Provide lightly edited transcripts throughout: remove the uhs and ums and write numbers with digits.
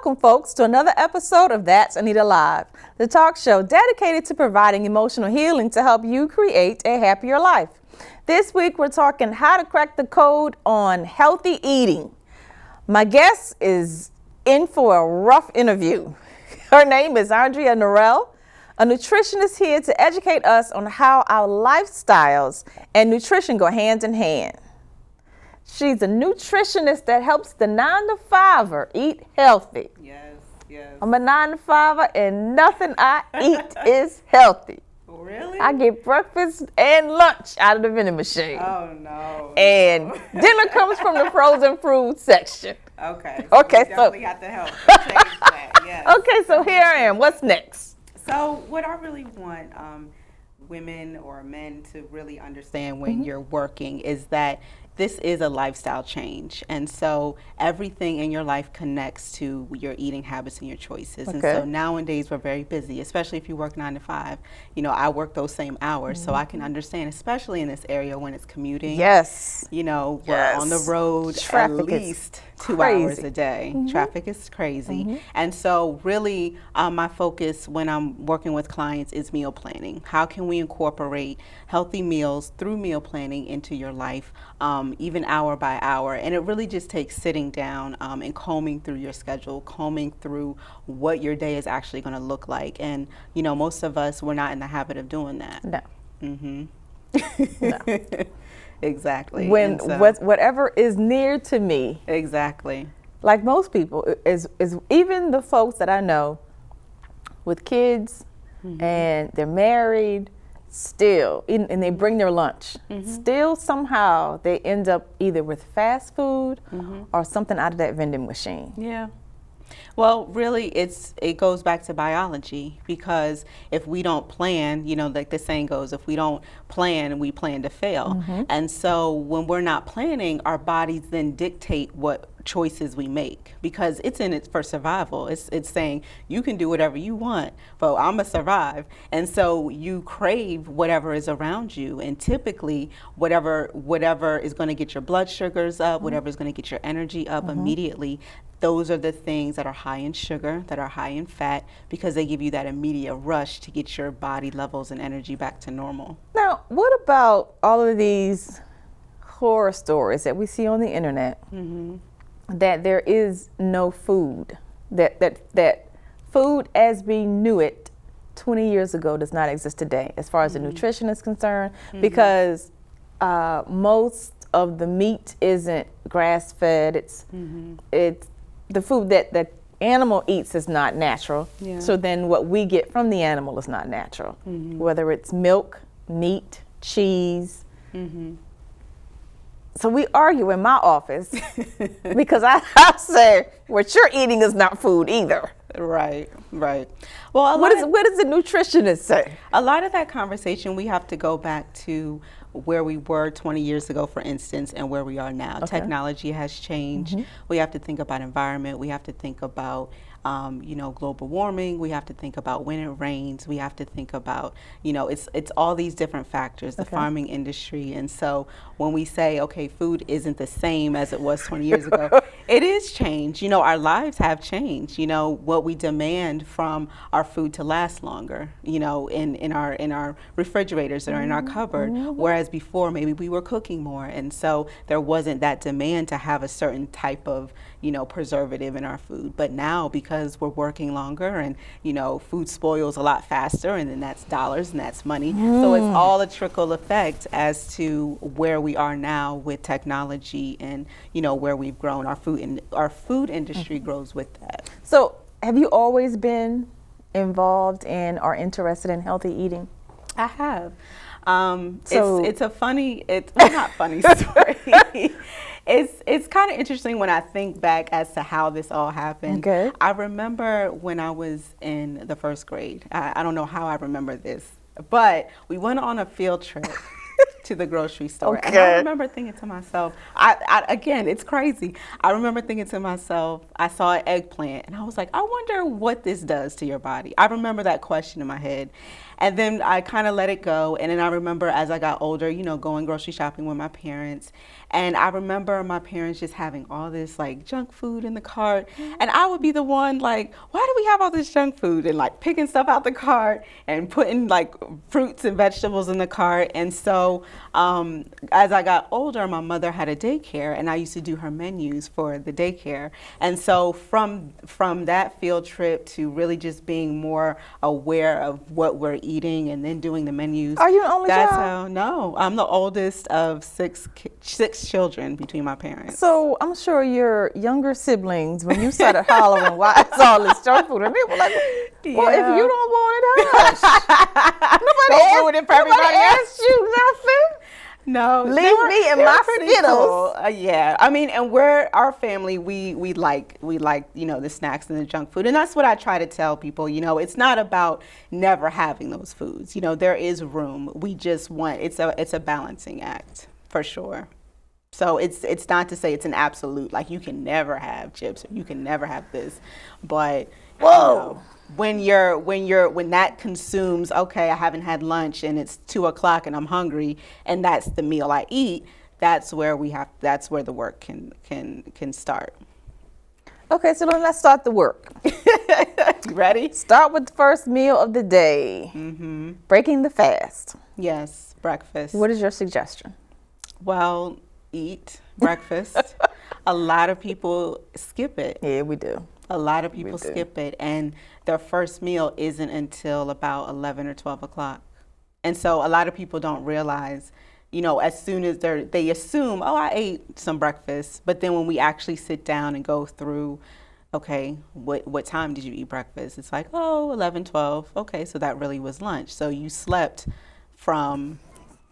Welcome, folks, to another episode of That's Anita Live, the talk show dedicated to providing emotional healing to help you create a happier life. This week, we're talking how to crack the code on healthy eating. My guest is in for a rough interview. Her name is Andrea Norelle, a nutritionist here to educate us on how our lifestyles and nutrition go hand in hand. She's a nutritionist that helps the 9-to-5er eat healthy. Yes. I'm a 9-to-5er and nothing I eat is healthy. Really? I get breakfast and lunch out of the vending machine. Oh, no. And dinner comes from the frozen food section. Okay. Okay, we definitely got to help change that. Yes. Okay, so here I am. What's next? So what I really want women or men to really understand when you're working is that this is a lifestyle change. And so everything in your life connects to your eating habits and your choices. Okay. And so nowadays we're very busy, especially if you work 9 to 5. You know, I work those same hours, so I can understand, especially in this area when it's commuting. Yes. You know, we're on the road Traffic at least 2 crazy. hours a day. Traffic is crazy. And so really my focus when I'm working with clients is meal planning. How can we incorporate healthy meals through meal planning into your life, even hour by hour? And it really just takes sitting down and combing through your schedule, combing through what your day is actually going to look like. And, you know, most of us, we're not in the habit of doing that. No. No. Exactly. When whatever is near to me, Exactly. like most people, is even the folks that I know with kids and they're married, still, and they bring their lunch, still somehow they end up either with fast food or something out of that vending machine. Yeah. Well, really, it goes back to biology, because if we don't plan, you know, like the saying goes, if we don't plan, we plan to fail. And so when we're not planning, our bodies then dictate what choices we make, because it's in it for survival. It's saying you can do whatever you want, but I'm gonna survive. And so you crave whatever is around you, and typically whatever is going to get your blood sugars up, whatever is going to get your energy up immediately, those are the things that are high in sugar, that are high in fat, because they give you that immediate rush to get your body levels and energy back to normal. Now, what about all of these horror stories that we see on the internet? That there is no food, that food as we knew it 20 years ago does not exist today, as far as the nutrition is concerned, because most of the meat isn't grass-fed. It's the food that the animal eats is not natural. Yeah. So then what we get from the animal is not natural, whether it's milk, meat, cheese. So we argue in my office because I say what you're eating is not food either. Right. Well, What does the nutritionist say? A lot of that conversation, we have to go back to where we were 20 years ago, for instance, and where we are now. Okay. Technology has changed. We have to think about environment. We have to think about global warming. We have to think about when it rains. We have to think about, it's all these different factors, the farming industry. And so when we say, okay, food isn't the same as it was 20 years ago, it is changed. You know, our lives have changed. You know, what we demand from our food to last longer, you know, in our refrigerators or in our cupboard, whereas before maybe we were cooking more. And so there wasn't that demand to have a certain type of, preservative in our food. But now, because we're working longer and, food spoils a lot faster, and then that's dollars and that's money. So it's all a trickle effect as to where we are now with technology and, where we've grown. Our food industry grows with that. So have you always been involved in or interested in healthy eating? I have. So it's a funny, not funny story. It's kind of interesting when I think back as to how this all happened. Okay. I remember when I was in the first grade. I don't know how I remember this, but we went on a field trip to the grocery store. Okay. And I remember thinking to myself, again, it's crazy. I remember thinking to myself, I saw an eggplant and I was like, I wonder what this does to your body. I remember that question in my head. And then I kind of let it go. And then I remember as I got older, you know, going grocery shopping with my parents. And I remember my parents just having all this like junk food in the cart. And I would be the one like, why do we have all this junk food? And like picking stuff out the cart and putting like fruits and vegetables in the cart. And so as I got older, my mother had a daycare and I used to do her menus for the daycare. And so from that field trip to really just being more aware of what we're eating and then doing the menus. Are you the only That's child? how, no, I'm the oldest of six children between my parents. So I'm sure your younger siblings, when you started hollering, why is all this junk food? And they were like, well, if you don't want it, hush. Nobody ruin it for everybody else. asked you nothing. No, Leave me and they were my pretty Skittles. cool. Yeah, I mean, and our family, we like you know the snacks and the junk food, and that's what I try to tell people. You know, it's not about never having those foods. You know, there is room. We just want it's a balancing act for sure. So it's not to say it's an absolute like you can never have chips or you can never have this, but Whoa. You know, when that consumes, okay, I haven't had lunch and it's 2:00 and I'm hungry and that's the meal I eat, that's where the work can start. Okay, so then let's start the work. You ready? Start with the first meal of the day. Mm-hmm. Breaking the fast. Yes, breakfast. What is your suggestion? Well, eat breakfast. A lot of people skip it. Yeah, we do. A lot of people We do. skip it, and their first meal isn't until about 11 or 12 o'clock. And so a lot of people don't realize, you know, as soon as they assume, oh, I ate some breakfast. But then when we actually sit down and go through, okay, what time did you eat breakfast? It's like, oh, 11, 12. Okay, so that really was lunch. So you slept from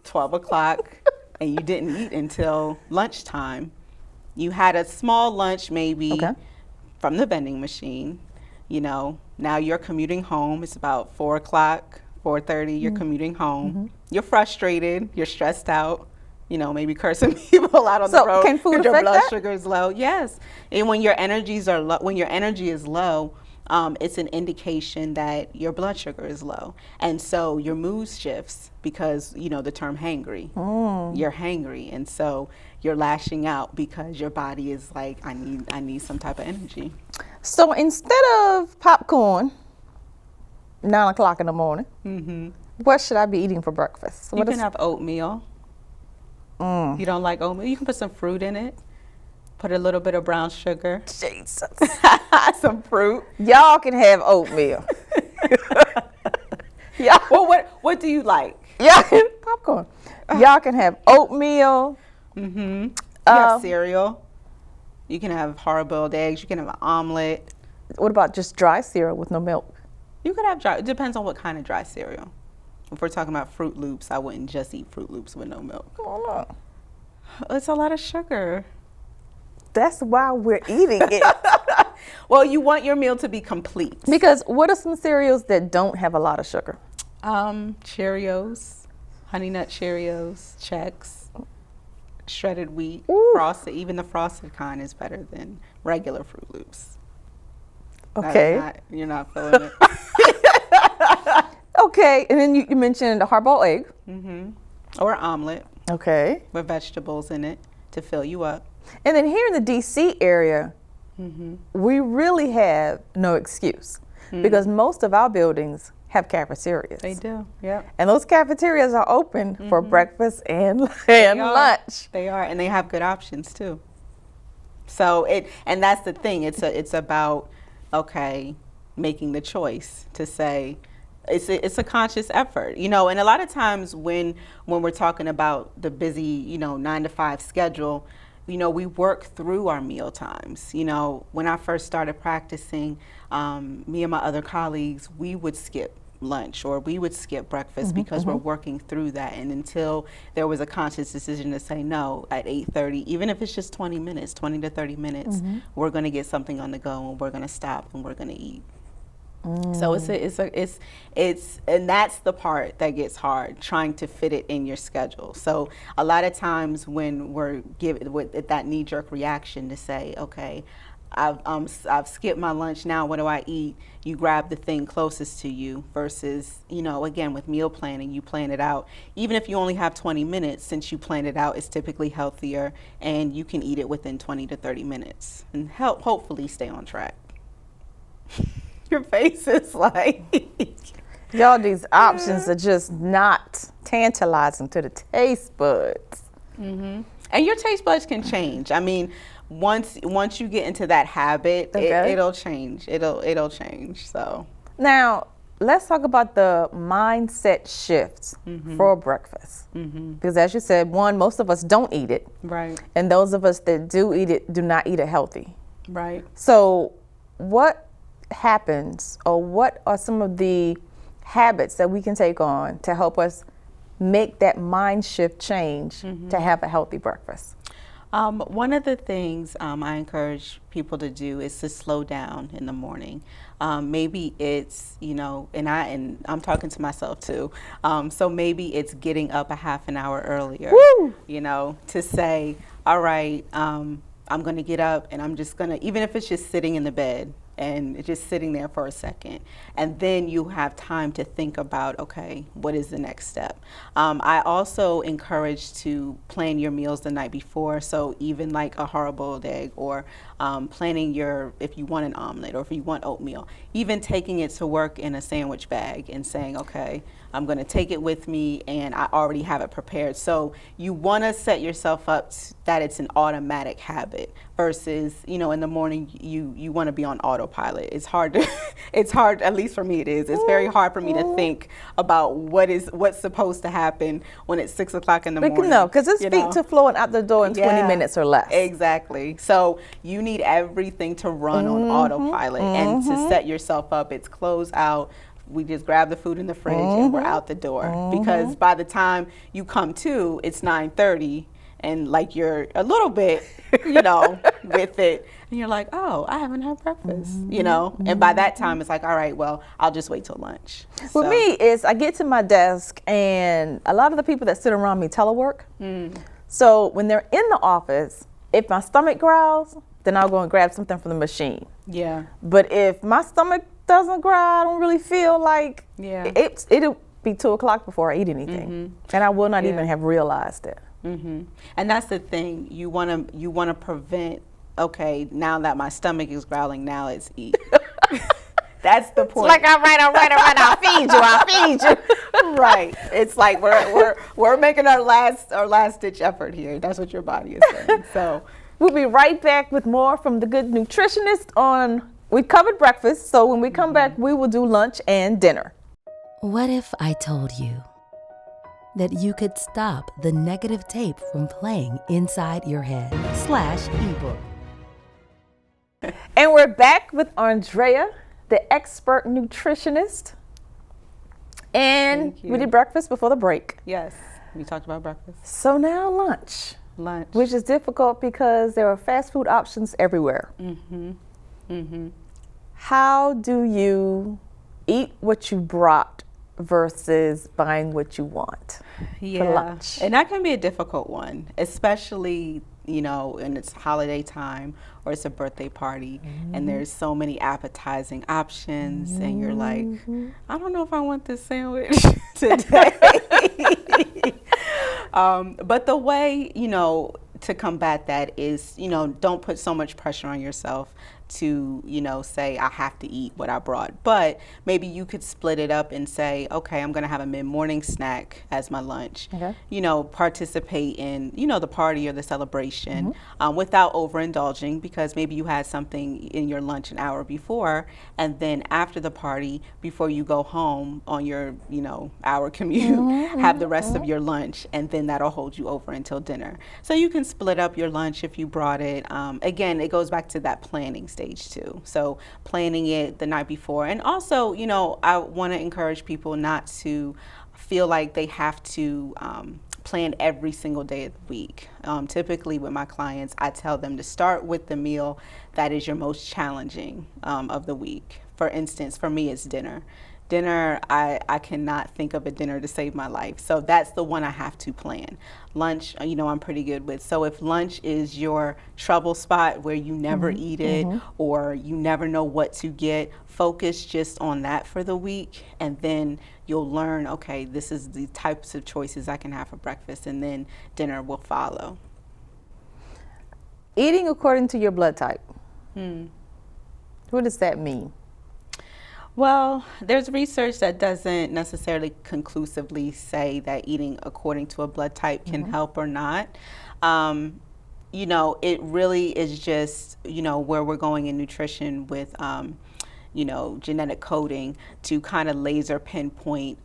12 o'clock and you didn't eat until lunchtime. You had a small lunch maybe. Okay. From the vending machine, you know, now you're commuting home. It's about 4 o'clock, 4:30, you're commuting home. Mm-hmm. You're frustrated, you're stressed out, you know, maybe cursing people out on the road. So can food your affect blood that? sugar is low. Yes. And when your energies are low, when your energy is low, it's an indication that your blood sugar is low. And so your mood shifts because, you know, the term hangry. You're hangry. And so you're lashing out because your body is like, I need some type of energy. So instead of popcorn, 9 o'clock in the morning, what should I be eating for breakfast? You can have oatmeal. You don't like oatmeal? You can put some fruit in it. Put a little bit of brown sugar. Jesus. Some fruit. Y'all can have oatmeal. Yeah. Well, what do you like? Y'all can popcorn. Y'all can have oatmeal. You have cereal. You can have hard-boiled eggs. You can have an omelet. What about just dry cereal with no milk? You could have dry. It depends on what kind of dry cereal. If we're talking about Fruit Loops, I wouldn't just eat Fruit Loops with no milk. Oh, no. It's a lot of sugar. That's why we're eating it. Well, you want your meal to be complete. Because what are some cereals that don't have a lot of sugar? Cheerios, Honey Nut Cheerios, Chex, shredded wheat, Ooh. frosted. Even the frosted kind is better than regular Fruit Loops. Okay. You're not feeling it. Okay, and then you mentioned a hard-boiled egg. Or omelet Okay. with vegetables in it to fill you up. And then here in the DC area, we really have no excuse because most of our buildings have cafeterias. They do, yep. And those cafeterias are open for breakfast and They are. lunch. They are, and they have good options too. So and that's the thing. It's about, okay, making the choice to say, it's a conscious effort, you know. And a lot of times when we're talking about the busy, you know, 9-to-5 schedule, you know, we work through our meal times. You know, when I first started practicing, me and my other colleagues, we would skip lunch or we would skip breakfast because we're working through that. And until there was a conscious decision to say no at 8:30, even if it's just 20 minutes, 20 to 30 minutes, we're going to get something on the go and we're going to stop and we're going to eat. So and that's the part that gets hard, trying to fit it in your schedule. So a lot of times when we're given with that knee-jerk reaction to say, okay, I've skipped my lunch, now what do I eat? You grab the thing closest to you versus, again, with meal planning, you plan it out. Even if you only have 20 minutes, since you plan it out, it's typically healthier and you can eat it within 20 to 30 minutes and hopefully stay on track. Your face is like... Y'all, these options are just not tantalizing to the taste buds. Mm-hmm. And your taste buds can change. I mean, once you get into that habit, it'll change. It'll change. So now let's talk about the mindset shifts for breakfast. Because as you said, most of us don't eat it. Right. And those of us that do eat it do not eat it healthy. Right. So what happens, or what are some of the habits that we can take on to help us make that mind shift change to have a healthy breakfast? One of the things I encourage people to do is to slow down in the morning. Maybe it's, and I'm talking to myself too. So maybe it's getting up a half an hour earlier, to say, all right, I'm going to get up and I'm just going to, even if it's just sitting in the bed, and just sitting there for a second. And then you have time to think about, okay, what is the next step? I also encourage to plan your meals the night before. So even like a hard-boiled egg, or planning if you want an omelet or if you want oatmeal, even taking it to work in a sandwich bag and saying, okay, I'm going to take it with me and I already have it prepared. So you want to set yourself up that it's an automatic habit versus, in the morning you want to be on autopilot. It's hard, at least for me it is. It's very hard for me to think about what's supposed to happen when it's 6 o'clock in the morning. No, because it's feet to flowing out the door in 20 minutes or less. Exactly. So you need everything to run on autopilot and to set yourself up. It's close out. We just grab the food in the fridge and we're out the door. Because by the time you come to, it's 9:30 and like you're a little bit, with it. And you're like, oh, I haven't had breakfast, And by that time it's like, all right, well, I'll just wait till lunch. For me, is I get to my desk and a lot of the people that sit around me telework. So when they're in the office, if my stomach growls, then I'll go and grab something from the machine. Yeah. But if my stomach doesn't growl, I don't really feel like it'll be 2 o'clock before I eat anything. And I will not even have realized it. And that's the thing. You want to prevent, okay, now that my stomach is growling, now it's eat. That's the point. It's like, all right, I'll feed you. Right. It's like we're making our last ditch effort here. That's what your body is saying. So we'll be right back with more from the Good Nutritionist we covered breakfast, so when we come back, we will do lunch and dinner. What if I told you that you could stop the negative tape from playing inside your head /ebook? And we're back with Andrea, the expert nutritionist. And we did breakfast before the break. Yes, we talked about breakfast. So now lunch. Lunch. Which is difficult because there are fast food options everywhere. How do you eat what you brought versus buying what you want for lunch? And that can be a difficult one, especially, and it's holiday time or it's a birthday party and there's so many appetizing options and you're like, I don't know if I want this sandwich today. But the way, to combat that is, don't put so much pressure on yourself to, say I have to eat what I brought. But maybe you could split it up and say, okay, I'm going to have a mid-morning snack as my lunch. Okay. Participate in, the party or the celebration without overindulging, because maybe you had something in your lunch an hour before, and then after the party, before you go home on your, hour commute, have the rest of your lunch, and then that'll hold you over until dinner. So you can split up your lunch if you brought it. Again, it goes back to that planning stage too. So planning it the night before. And also, I want to encourage people not to feel like they have to plan every single day of the week. Typically with my clients, I tell them to start with the meal that is your most challenging of the week. for instance, for me, it's dinner. Dinner, I cannot think of a dinner to save my life. So that's the one I have to plan. Lunch, I'm pretty good with. So if lunch is your trouble spot where you never eat it or you never know what to get, focus just on that for the week, and then you'll learn, okay, this is the types of choices I can have for breakfast, and then dinner will follow. Eating according to your blood type. What does that mean? Well, there's research that doesn't necessarily conclusively say that eating according to a blood type can help or not. It really is just, where we're going in nutrition with, genetic coding to kind of laser pinpoint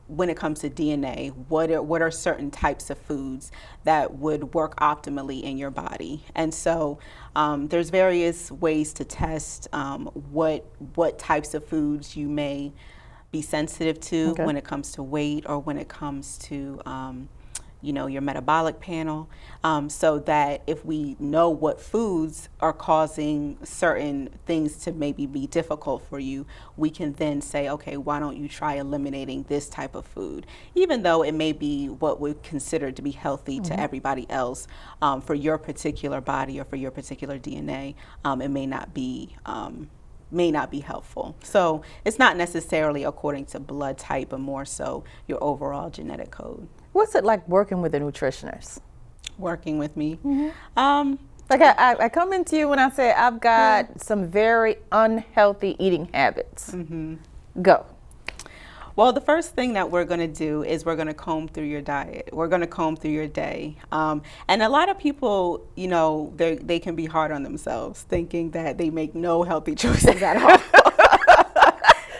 when it comes to DNA, what are certain types of foods that would work optimally in your body. And so there's various ways to test what types of foods you may be sensitive to when it comes to weight or when it comes to your metabolic panel, so that if we know what foods are causing certain things to maybe be difficult for you, we can then say, okay, why don't you try eliminating this type of food? Even though it may be what we consider to be healthy to everybody else, for your particular body or for your particular DNA, it may not be helpful. So it's not necessarily according to blood type, but more so your overall genetic code. What's it like working with a nutritionist? Working with me? Like I come into you when I say I've got some very unhealthy eating habits. Go. Well, the first thing that we're going to do is we're going to comb through your diet. We're going to comb through your day. And a lot of people, they can be hard on themselves, thinking that they make no healthy choices at all.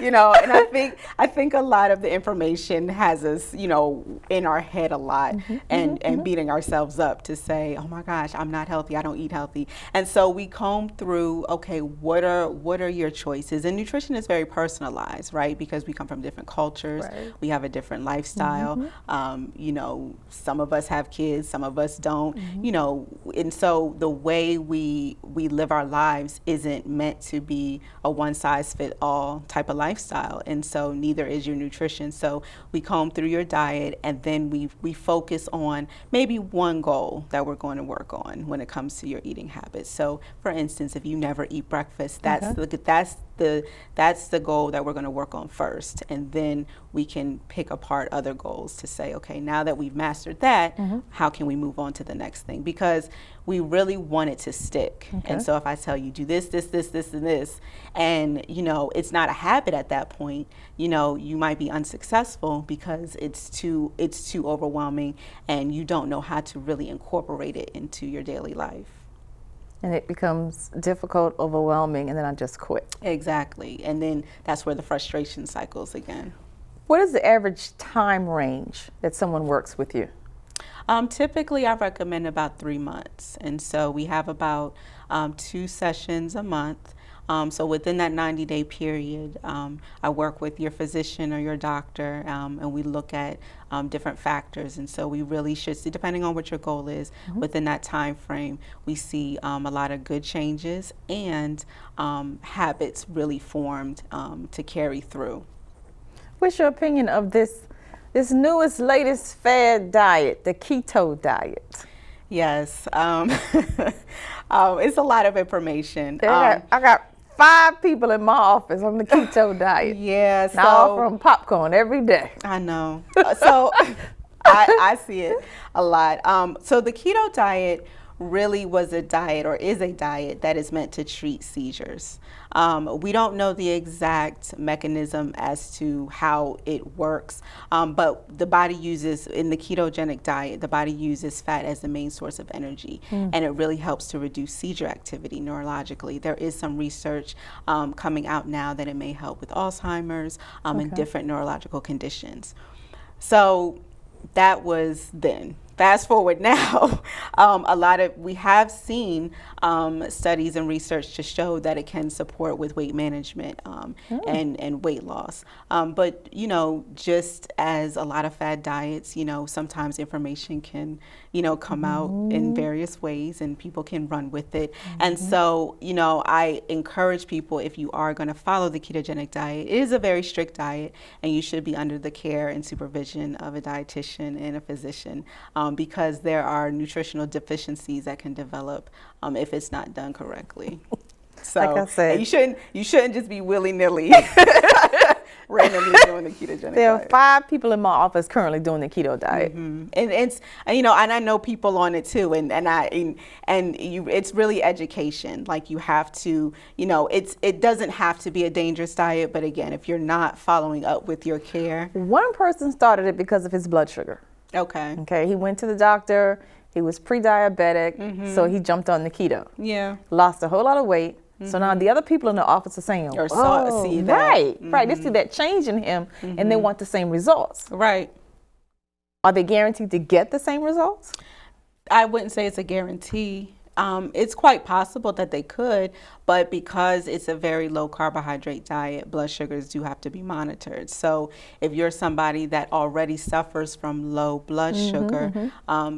And I think a lot of the information has us, in our head a lot, and beating ourselves up to say, oh my gosh, I'm not healthy, I don't eat healthy. And so we comb through, okay, what are your choices? And nutrition is very personalized, right? Because we come from different cultures, we have a different lifestyle. Some of us have kids, some of us don't, and so the way we live our lives isn't meant to be a one-size-fits-all type of lifestyle, and so neither is your nutrition. So we comb through your diet, and then we focus on maybe one goal that we're going to work on when it comes to your eating habits. So for instance, if you never eat breakfast, that's the goal that we're going to work on first, and then we can pick apart other goals to say, okay, now that we've mastered that, how can we move on to the next thing? Because we really want it to stick. And so if I tell you do this, and this, and it's not a habit at that point, you might be unsuccessful because it's too overwhelming, and you don't know how to really incorporate it into your daily life. And it becomes difficult, overwhelming, and then I just quit. Exactly. And then that's where the frustration cycles again. What is the average time range that someone works with you? Typically, I recommend about 3 months. And so we have about 2 sessions a month. So within that 90-day period, I work with your physician or your doctor, and we look at different factors. And so we really should see, depending on what your goal is, within that time frame, we see a lot of good changes and habits really formed to carry through. What's your opinion of this newest, latest fad diet, the keto diet? Yes, it's a lot of information. I got 5 people in my office on the keto diet. Yeah, so all from popcorn every day. I know. So I see it a lot. So the keto diet really was a diet, or is a diet, that is meant to treat seizures. We don't know the exact mechanism as to how it works, but the body uses, in the ketogenic diet, the body uses fat as the main source of energy, and it really helps to reduce seizure activity neurologically. There is some research coming out now that it may help with Alzheimer's and different neurological conditions. So that was then. fast forward now, we have seen studies and research to show that it can support with weight management and weight loss. But, you know, just as a lot of fad diets, you know, sometimes information can, you know, come out in various ways and people can run with it. And so, you know, I encourage people, if you are going to follow the ketogenic diet, it is a very strict diet and you should be under the care and supervision of a dietitian and a physician because there are nutritional deficiencies that can develop if it's not done correctly. So like I said, you shouldn't just be willy-nilly randomly doing the ketogenic there are diet. 5 people in my office currently doing the keto diet. And it's, you know, and I know people on it too, it's really education. Like you have to, you know, it doesn't have to be a dangerous diet, but again, if you're not following up with your care. One person started it because of his blood sugar. Okay, he went to the doctor, he was pre-diabetic, so he jumped on the keto. Yeah. Lost a whole lot of weight. So now the other people in the office are saying, see that. right, they see that change in him and they want the same results. Right. Are they guaranteed to get the same results? I wouldn't say it's a guarantee. It's quite possible that they could, but because it's a very low carbohydrate diet, blood sugars do have to be monitored. So if you're somebody that already suffers from low blood sugar,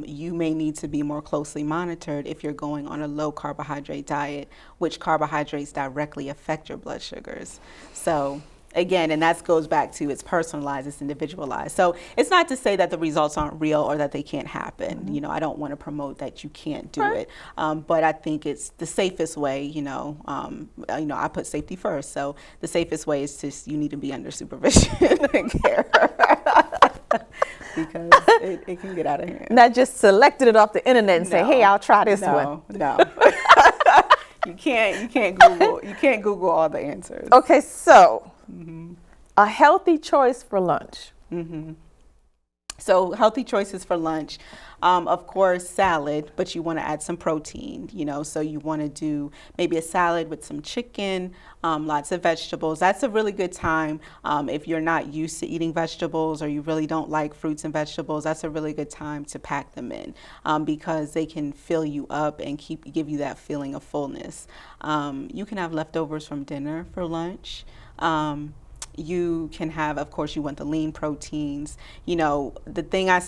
you may need to be more closely monitored if you're going on a low carbohydrate diet, which carbohydrates directly affect your blood sugars. So again, and that goes back to it's personalized, it's individualized. So it's not to say that the results aren't real or that they can't happen. You know, I don't want to promote that you can't do it, but I think it's the safest way. You know, I put safety first. So the safest way is just you need to be under supervision and care because it can get out of hand. Not just selected it off the internet and say, hey, I'll try this one. No. You can't Google all the answers. Okay, so a healthy choice for lunch. So healthy choices for lunch, of course, salad, but you want to add some protein, you know, so you want to do maybe a salad with some chicken, lots of vegetables. That's a really good time if you're not used to eating vegetables or you really don't like fruits and vegetables. That's a really good time to pack them in because they can fill you up and give you that feeling of fullness. You can have leftovers from dinner for lunch. You can have, of course, you want the lean proteins. You know, the thing I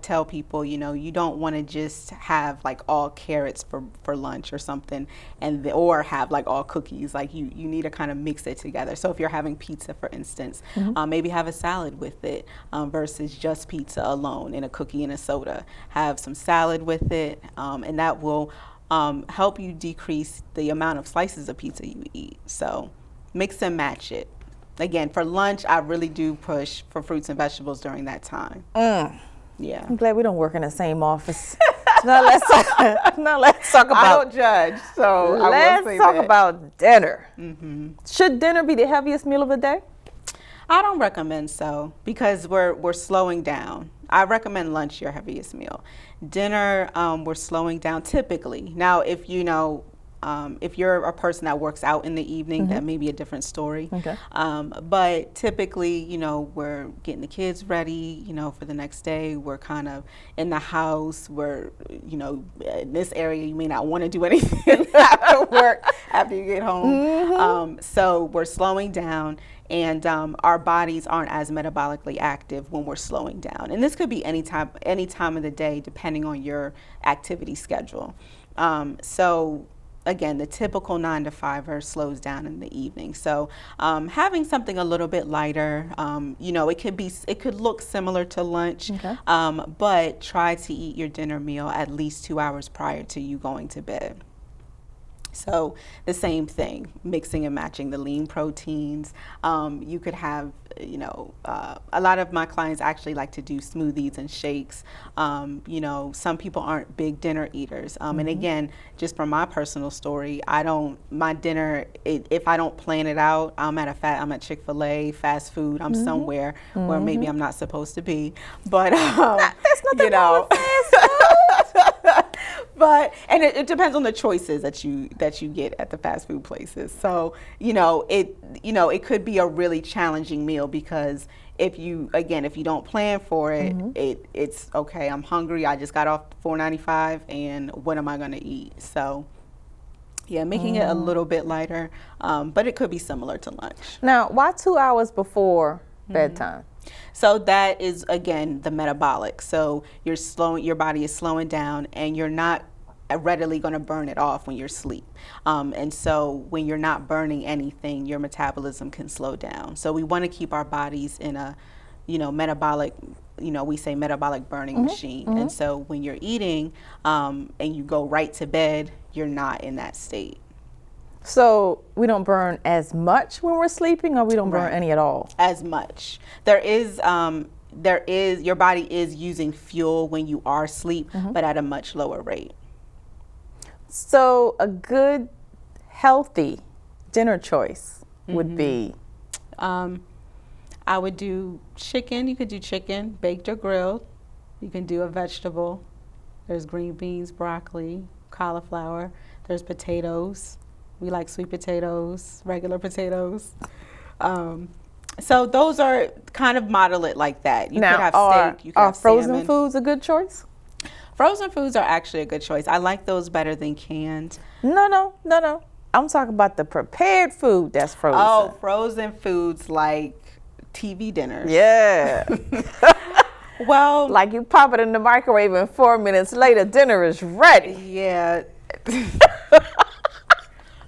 tell people, you know, you don't want to just have like all carrots for lunch or something or have like all cookies. Like you need to kind of mix it together. So if you're having pizza, for instance, maybe have a salad with it versus just pizza alone and a cookie and a soda. Have some salad with it and that will help you decrease the amount of slices of pizza you eat. So mix and match it. Again, for lunch, I really do push for fruits and vegetables during that time. Yeah. I'm glad we don't work in the same office. Now let's talk about. I don't judge, so let's talk about dinner. Should dinner be the heaviest meal of the day? I don't recommend so because we're slowing down. I recommend lunch your heaviest meal. Dinner, we're slowing down typically. Now, if you know. If you're a person that works out in the evening, that may be a different story. Okay. But typically, you know, we're getting the kids ready, you know, for the next day. We're kind of in the house. We're, you know, in this area, you may not want to do anything after work, after you get home. So we're slowing down. And our bodies aren't as metabolically active when we're slowing down. And this could be any time of the day, depending on your activity schedule. So again, the typical 9 to 5er slows down in the evening. So having something a little bit lighter, you know, it could look similar to lunch, but try to eat your dinner meal at least 2 hours prior to you going to bed. So the same thing, mixing and matching the lean proteins. You could have, you know, a lot of my clients actually like to do smoothies and shakes. You know, some people aren't big dinner eaters. And again, just from my personal story, my dinner, if I don't plan it out, I'm at Chick-fil-A, fast food, I'm somewhere where maybe I'm not supposed to be. But, That's nothing you know. wrong with fast food. But and it depends on the choices that you get at the fast food places. So, you know, it could be a really challenging meal because if you don't plan for it, it's okay. I'm hungry. I just got off $4.95, and what am I going to eat? So, yeah, making it a little bit lighter, but it could be similar to lunch. Now, why 2 hours before bedtime? So that is, again, the metabolic. So your body is slowing down, and you're not readily going to burn it off when you're asleep. And so when you're not burning anything, your metabolism can slow down. So we want to keep our bodies in a, metabolic, we say metabolic burning machine. And so when you're eating and you go right to bed, you're not in that state. So we don't burn as much when we're sleeping, or we don't burn any at all? As much. There is your body is using fuel when you are asleep, but at a much lower rate. So a good, healthy dinner choice would be? I would do chicken. You could do chicken, baked or grilled. You can do a vegetable. There's green beans, broccoli, cauliflower. There's potatoes. We like sweet potatoes, regular potatoes. So those are kind of model it like that. You could have steak, you could have frozen salmon. foods a good choice? Frozen foods are actually a good choice. I like those better than canned. No. I'm talking about the prepared food that's frozen. Oh, frozen foods like TV dinners. Yeah. Well, like you pop it in the microwave and 4 minutes later, dinner is ready. Yeah.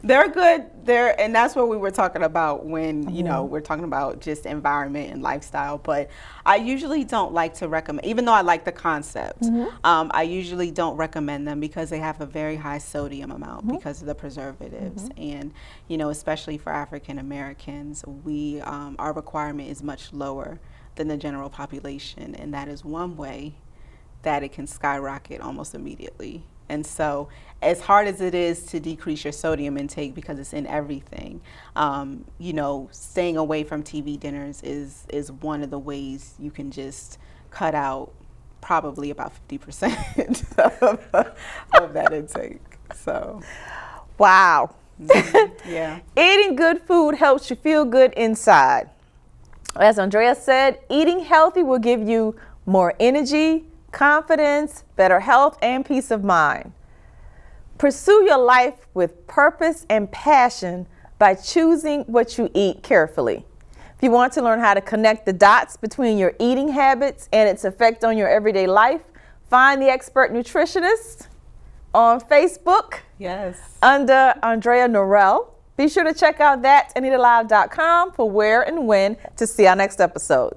They're good. And that's what we were talking about when, we're talking about just environment and lifestyle. But I usually don't like to recommend, even though I like the concept, I usually don't recommend them because they have a very high sodium amount because of the preservatives. And, especially for African Americans, our requirement is much lower than the general population. And that is one way that it can skyrocket almost immediately. And so as hard as it is to decrease your sodium intake because it's in everything, staying away from TV dinners is one of the ways you can just cut out probably about 50% of that intake. So, wow. Yeah. Eating good food helps you feel good inside. As Andrea said, eating healthy will give you more energy, confidence, better health, and peace of mind. Pursue your life with purpose and passion by choosing what you eat carefully. If you want to learn how to connect the dots between your eating habits and its effect on your everyday life, find the Expert Nutritionist on Facebook. Yes. Under Andrea Norelle. Be sure to check out that'sanitalive.com for where and when to see our next episode.